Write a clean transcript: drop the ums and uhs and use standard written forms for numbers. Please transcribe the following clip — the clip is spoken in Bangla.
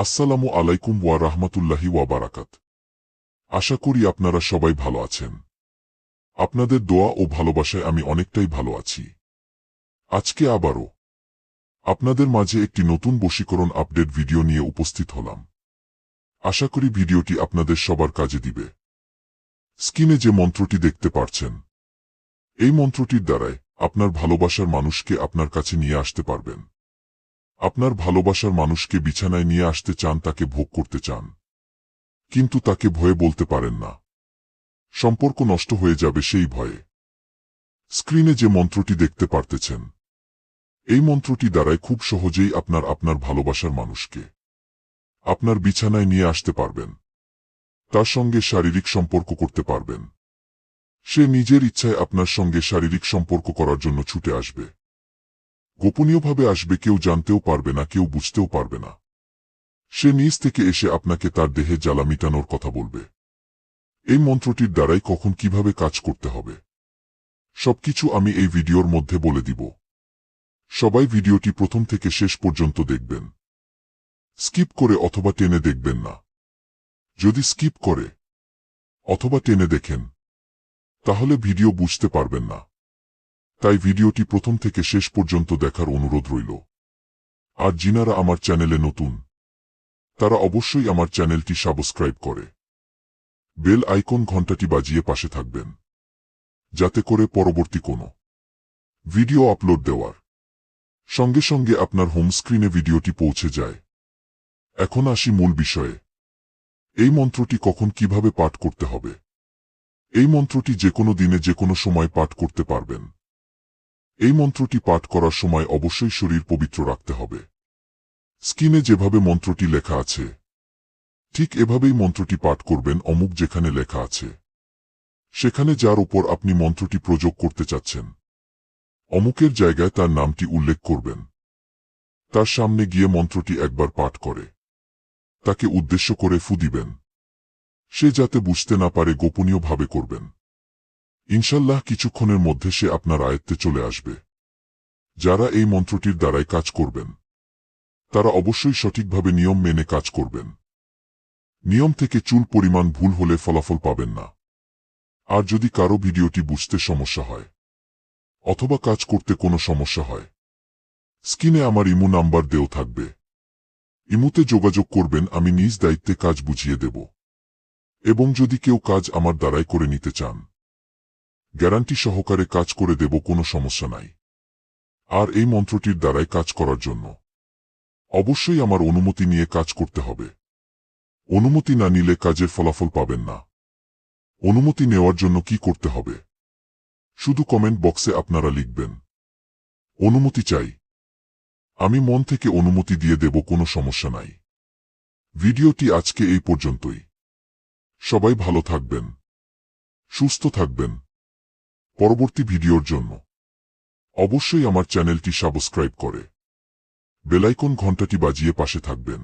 আসসালামু আলাইকুম ওয়া রাহমাতুল্লাহি ওয়া বারাকাত। আশা করি আপনারা সবাই ভালো আছেন। আপনাদের দোয়া ও ভালোবাসায় আমি অনেকটাই ভালো আছি। আজকে আবারও আপনাদের মাঝে একটি নতুন বশীকরণ আপডেট ভিডিও নিয়ে উপস্থিত হলাম। আশা করি ভিডিওটি আপনাদের সবার কাজে দিবে। স্ক্রিনে যে মন্ত্রটি দেখতে পারছেন, এই মন্ত্রটির দ্বারাই আপনার ভালোবাসার মানুষকে আপনার কাছে নিয়ে আসতে পারবেন। আপনার ভালোবাসার মানুষকে বিছানায় নিয়ে আসতে চান, তাকে ভোগ করতে চান, কিন্তু তাকে ভয়ে বলতে পারেন না। সম্পর্ক নষ্ট হয়ে যাবে সেই ভয়ে। স্ক্রিনে যে মন্ত্রটি দেখতে পারতেছেন, এই মন্ত্রটি দ্বারাই খুব সহজেই আপনার ভালোবাসার মানুষকে আপনার বিছানায় নিয়ে আসতে পারবেন। তার সঙ্গে শারীরিক সম্পর্ক করতে পারবেন। সে নিজের ইচ্ছায় আপনার সঙ্গে শারীরিক সম্পর্ক করার জন্য ছুটে আসবে। গোপনীয়ভাবে আসবে, কেউ জানতেও পারবে না, কেউ বুঝতেও পারবে না। সে নিজ থেকে এসে আপনাকে তার দেহে জ্বালা মিটানোর কথা বলবে। এই মন্ত্রটির দ্বারাই কখন কিভাবে কাজ করতে হবে সবকিছু আমি এই ভিডিওর মধ্যে বলে দিব। সবাই ভিডিওটি প্রথম থেকে শেষ পর্যন্ত দেখবেন। স্কিপ করে অথবা টেনে দেখবেন না। যদি স্কিপ করে অথবা টেনে দেখেন, তাহলে ভিডিও বুঝতে পারবেন না। তাই ভিডিওটি প্রথম থেকে শেষ পর্যন্ত দেখার অনুরোধ রইল। আর যিনারা আমার চ্যানেলে নতুন, তারা অবশ্যই আমার চ্যানেলটি সাবস্ক্রাইব করে বেল আইকন ঘন্টাটি বাজিয়ে পাশে থাকবেন, যাতে করে পরবর্তী কোনো ভিডিও আপলোড দেওয়ার সঙ্গে সঙ্গে আপনার হোম স্ক্রিনে ভিডিওটি পৌঁছে যায়। এখন আসি মূল বিষয়ে। এই মন্ত্রটি কখন কিভাবে পাঠ করতে হবে। এই মন্ত্রটি যে কোনো দিনে যে কোনো সময় পাঠ করতে পারবেন। এই মন্ত্রটি পাঠ করার সময় অবশ্যই শরীর পবিত্র রাখতে হবে। স্ক্রিনে যেভাবে মন্ত্রটি লেখা আছে, ঠিক এভাবেই মন্ত্রটি পাঠ করবেন। অমুক যেখানে লেখা আছে, সেখানে যার উপর আপনি মন্ত্রটি প্রয়োগ করতে চাচ্ছেন, অমুকের জায়গায় তার নামটি উল্লেখ করবেন। তার সামনে গিয়ে মন্ত্রটি একবার পাঠ করে তাকে উদ্দেশ্য করে ফু দিবেন। সে যাতে বুঝতে না পারে গোপনীয়ভাবে করবেন। ইনশাল্লাহ কিছুক্ষণের মধ্যে সে আপনার আয়ত্তে চলে আসবে। যারা এই মন্ত্রটির দ্বারাই কাজ করবেন, তারা অবশ্যই সঠিকভাবে নিয়ম মেনে কাজ করবেন। নিয়ম থেকে চুল পরিমাণ ভুল হলে ফলাফল পাবেন না। আর যদি কারো ভিডিওটি বুঝতে সমস্যা হয় অথবা কাজ করতে কোনো সমস্যা হয়, স্ক্রিনে আমার ইমো নাম্বার দেও থাকবে। ইমোতে যোগাযোগ করবেন, আমি নিজ দায়িত্বে কাজ বুঝিয়ে দেব। এবং যদি কেউ কাজ আমার দ্বারাই করে নিতে চান, গ্যারান্টি সহকারে কাজ করে দেব, কোনো সমস্যা নাই। আর এই মন্ত্রটির দ্বারাই কাজ করার জন্য অবশ্যই আমার অনুমতি নিয়ে কাজ করতে হবে। অনুমতি না নিলে কাজের ফলাফল পাবেন না। অনুমতি নেওয়ার জন্য কি করতে হবে, শুধু কমেন্ট বক্সে আপনারা লিখবেন, অনুমতি চাই। আমি মন থেকে অনুমতি দিয়ে দেব, কোনো সমস্যা নাই। ভিডিওটি আজকে এই পর্যন্তই। সবাই ভালো থাকবেন, সুস্থ থাকবেন। পরবর্তী ভিডিওর জন্য অবশ্যই আমার চ্যানেলটি সাবস্ক্রাইব করে বেলাইকন ঘন্টাটি বাজিয়ে পাশে থাকবেন।